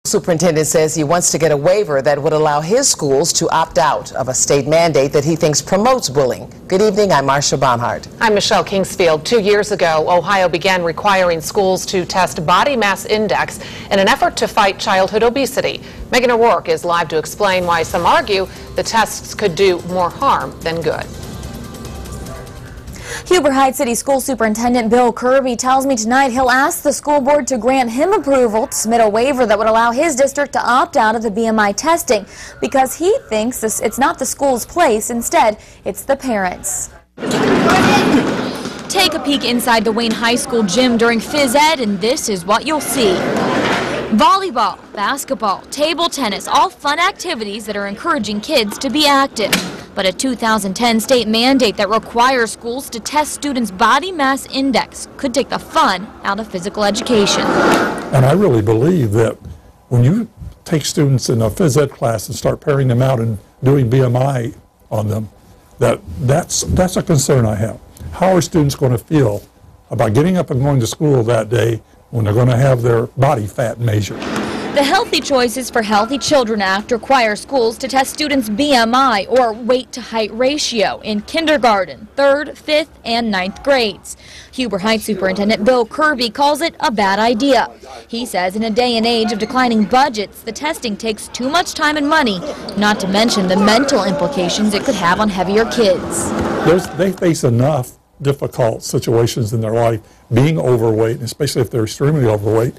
Superintendent says he wants to get a waiver that would allow his schools to opt out of a state mandate that he thinks promotes bullying. Good evening, I'm Marcia Bonhart. I'm Michelle Kingsfield. 2 years ago, Ohio began requiring schools to test body mass index in an effort to fight childhood obesity. Megan O'Rourke is live to explain why some argue the tests could do more harm than good. Huber Heights City School Superintendent Bill Kirby tells me tonight he'll ask the school board to grant him approval to submit a waiver that would allow his district to opt out of the B.M.I. testing because he thinks it's not the school's place. Instead, it's the parents. Take a peek inside the Wayne High School gym during phys ed, and this is what you'll see. Volleyball, basketball, table tennis, all fun activities that are encouraging kids to be active. But a 2010 state mandate that requires schools to test students' body mass index could take the fun out of physical education. And I really believe that when you take students in a phys ed class and start pairing them out and doing BMI on them, that's a concern I have. How are students going to feel about getting up and going to school that day when they're going to have their body fat measured? The Healthy Choices for Healthy Children Act requires schools to test students' BMI, or weight-to-height ratio, in kindergarten, 3rd, 5th, and 9th grades. Huber Heights Superintendent Bill Kirby calls it a bad idea. He says in a day and age of declining budgets, the testing takes too much time and money, not to mention the mental implications it could have on heavier kids. They face enough difficult situations in their life, being overweight, especially if they're extremely overweight.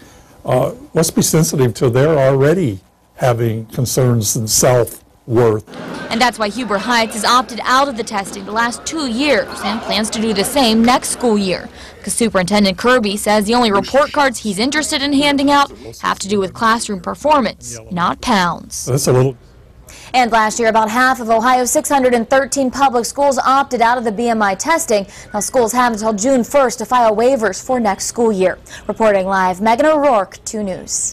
Let's be sensitive to their already having concerns in self-worth. And that's why Huber Heights has opted out of the testing the last 2 years and plans to do the same next school year. Because Superintendent Kirby says the only report cards he's interested in handing out have to do with classroom performance, not pounds. That's a little. And last year, about half of Ohio's 613 public schools opted out of the BMI testing. Now, schools have until June 1st to file waivers for next school year. Reporting live, Megan O'Rourke, 2 News.